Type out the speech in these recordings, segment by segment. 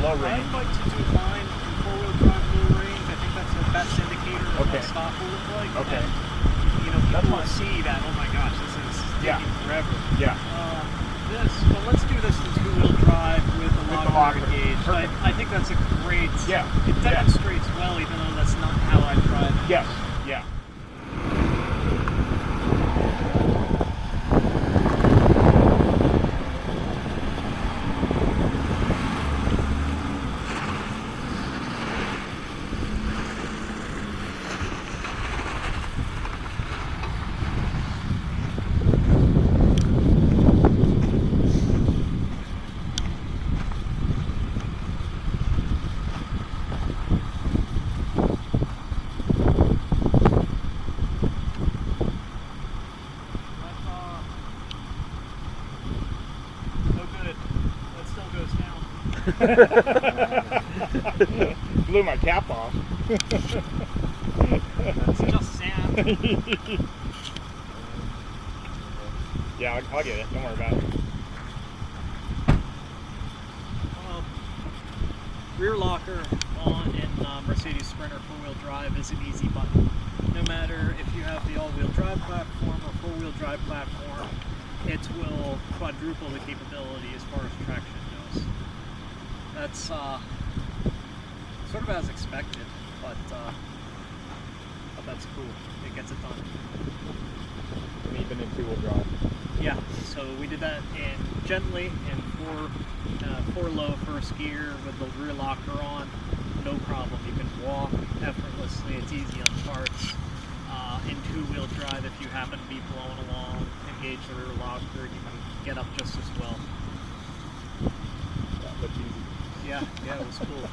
low range. I like to do mine in four-wheel drive low range. I think that's the best indicator of what stock will look like. Okay. And, you know, people will see that, oh my gosh, this is taking forever. Yeah. Well, let's do this in two-wheel drive with the locker engaged. I think that's a great, it demonstrates well, even though that's not how I drive it. Yes, yeah. Blew my cap off. That's just sand. Yeah, I'll get it. Don't worry about it. Rear locker on in Mercedes Sprinter four-wheel drive is an easy button. No matter if you have the all-wheel drive platform or four-wheel drive platform, it will quadruple the capability as far as traction goes. That's sort of as expected, but that's cool. It gets it done. And even in two-wheel drive. Yeah, so we did that gently in four low first gear with the rear locker on. No problem. You can walk effortlessly. It's easy on parts. In two-wheel drive, if you happen to be blowing along, engage the rear locker, you can get up just as well. That looked easy. Yeah, it was cool.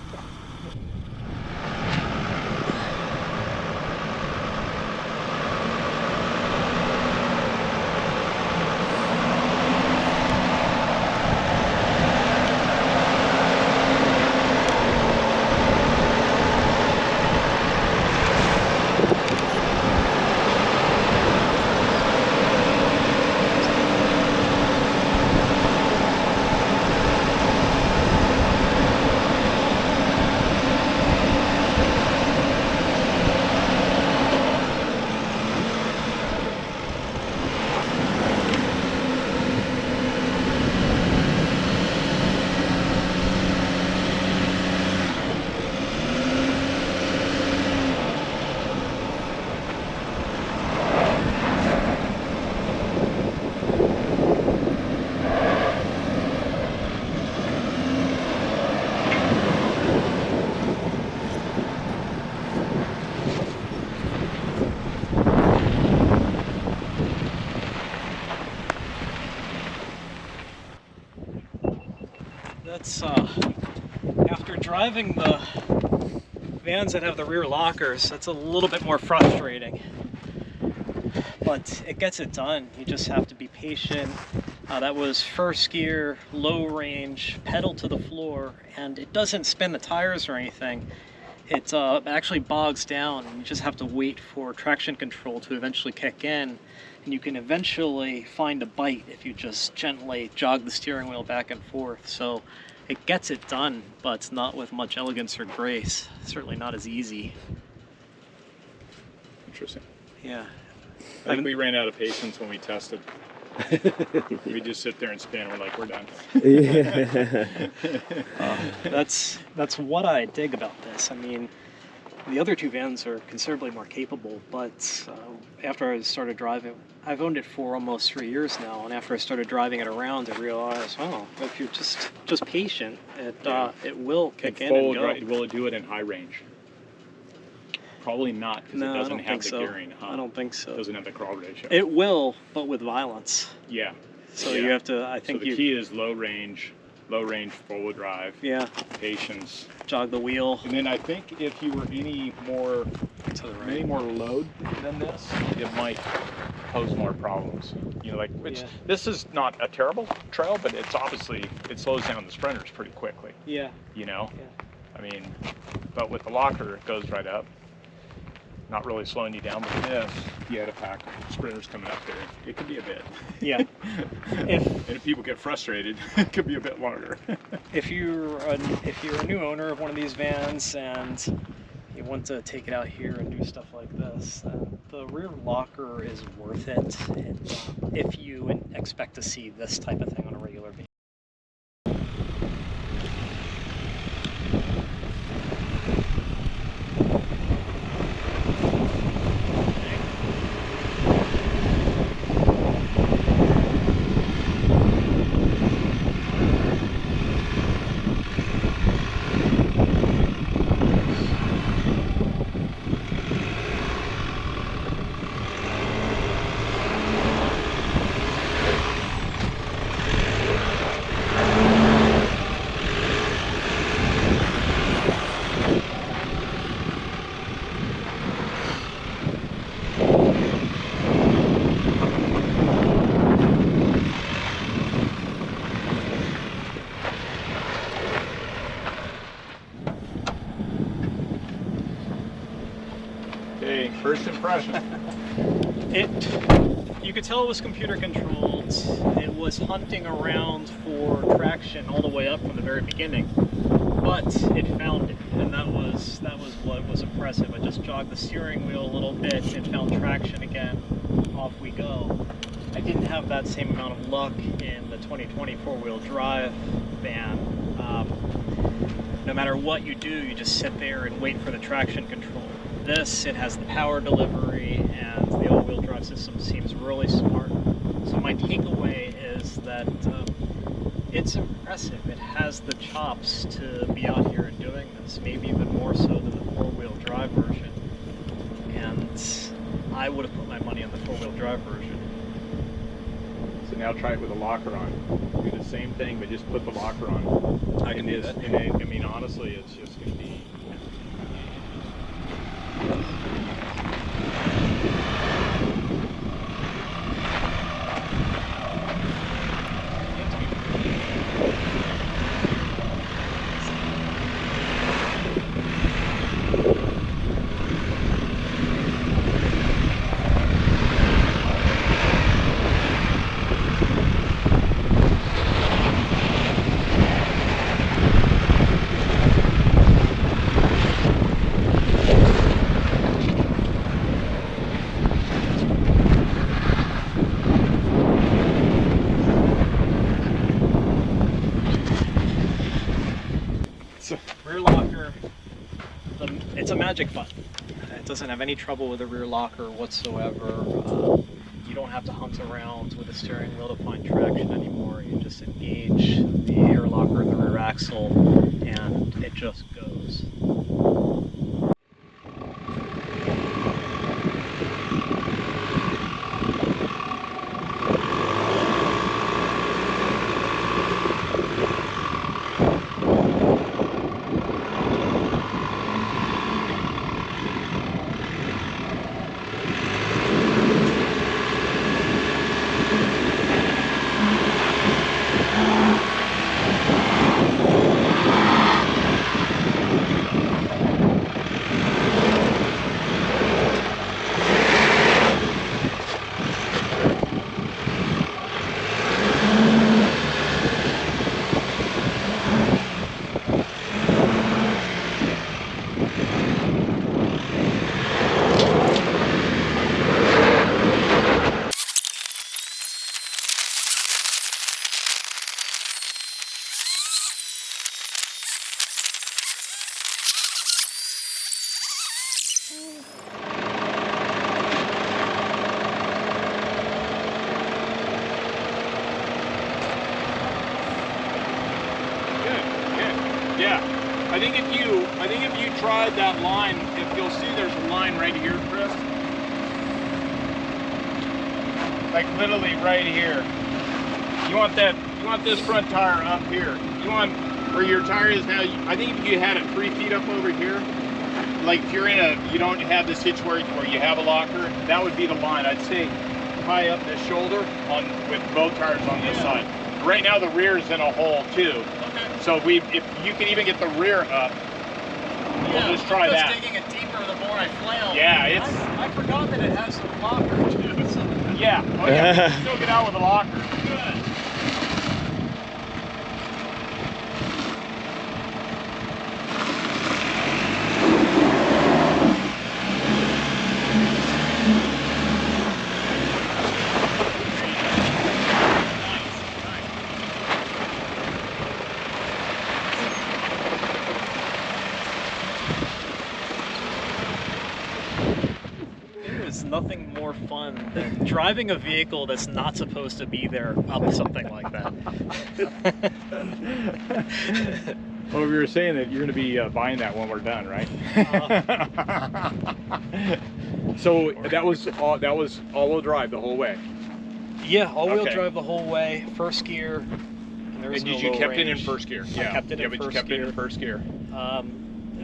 That's after driving the vans that have the rear lockers, that's a little bit more frustrating, but it gets it done. You just have to be patient. That was first gear, low range, pedal to the floor, and it doesn't spin the tires or anything. It actually bogs down, and you just have to wait for traction control to eventually kick in, and you can eventually find a bite if you just gently jog the steering wheel back and forth. So it gets it done, but it's not with much elegance or grace. Certainly not as easy. Interesting. Yeah. I think we ran out of patience when we tested. We just sit there and spin. We're like, we're done. That's what I dig about this. I mean, the other two vans are considerably more capable, but after I started driving, I've owned it for almost 3 years now, and after I started driving it around, I realized, oh, if you're just patient, it will kick in and go. Will it do it in high range? Probably not, because it doesn't have the gearing. I don't think so. It doesn't have the crawl ratio. It will, but with violence. Yeah. So you have to, I think so the key is low range four-wheel drive. Yeah. Patience. Jog the wheel. And then I think if you were any more load than this, it might pose more problems. You know, like this is not a terrible trail, but it's obviously, it slows down the sprinters pretty quickly. Yeah. You know? Yeah. I mean, but with the locker, it goes right up. not really slowing you down. But this, you had a pack of sprinters coming up there. It could be a bit. Yeah. If people get frustrated, it could be a bit longer. If you're a new owner of one of these vans and you want to take it out here and do stuff like this, the rear locker is worth it if you expect to see this type of thing on a regular basis. Okay, first impression. You could tell it was computer controlled. It was hunting around for traction all the way up from the very beginning, but it found it, and that was what was impressive. I just jogged the steering wheel a little bit, it found traction again, off we go. I didn't have that same amount of luck in the 2020 four-wheel drive van. No matter what you do, you just sit there and wait for the traction control. This, it has the power delivery, and the all-wheel drive system seems really smart. So my takeaway is that it's impressive. It has the chops to be out here and doing this, maybe even more so than the four-wheel drive version. And I would have put my money on the four-wheel drive version. So now try it with a locker on. Do the same thing, but just put the locker on. I can do that. And I mean, honestly, it's just going to be... Rear locker, it's a magic button. It doesn't have any trouble with the rear locker whatsoever. You don't have to hunt around with the steering wheel to find traction anymore. You just engage the air locker in the rear axle and it just goes. Yeah, I think if you tried that line, if you'll see there's a line right here, Chris. Like literally right here. You want this front tire up here. You want where your tire is now. I think if you had it 3 feet up over here, like if you're you don't have this hitch where you have a locker, that would be the line. I'd say high up this shoulder with both tires on this side. Right now the rear is in a hole too. Okay. So if you can even get the rear up, We'll just try that. Digging it deeper the more I flail. Yeah, it's... I forgot that it has some locker too. So. Yeah, oh yeah, we can still get out with a locker. Good. Nothing more fun than driving a vehicle that's not supposed to be there up something like that. Well, we were saying that you're going to be buying that when we're done, right? So that was all-wheel drive the whole way. Yeah, all-wheel Okay. drive the whole way, first gear. And there was And no you low kept it in range. first gear. I kept it in but first you kept gear. it in first gear.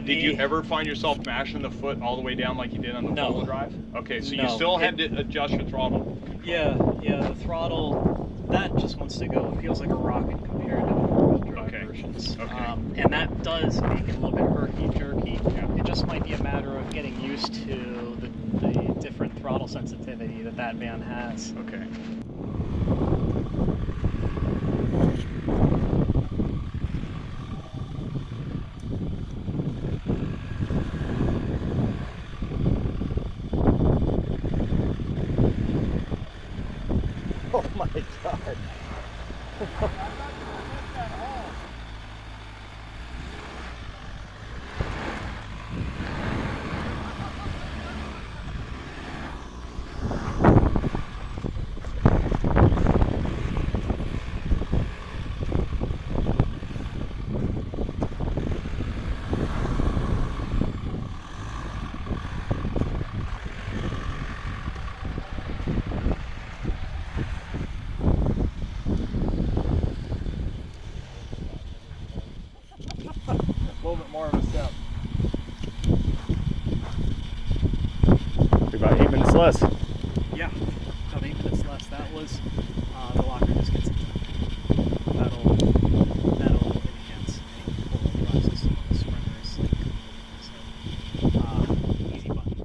Did you ever find yourself mashing the foot all the way down like you did on the No. four-wheel drive? Okay, so you No. still had to adjust your throttle. Yeah, the throttle, that just wants to go. It feels like a rocket compared to the four-wheel drive Okay. versions. Okay. And that does make it a little bit herky-jerky. It just might be a matter of getting used to the different throttle sensitivity that van has. Okay. Oh my god. A little bit more of a step. About 8 minutes less. Yeah, about 8 minutes less. That was the locker just gets it. That'll enhance any four-wheel drive system on the Sprinters. So, easy button.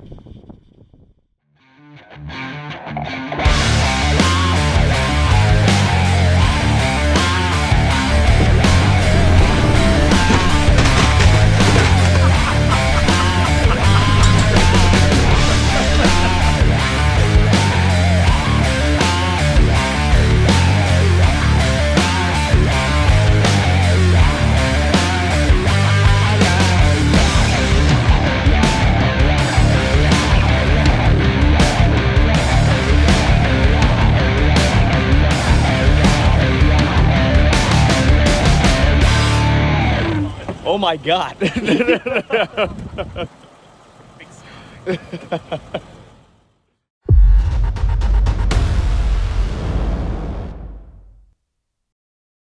Oh my god. Big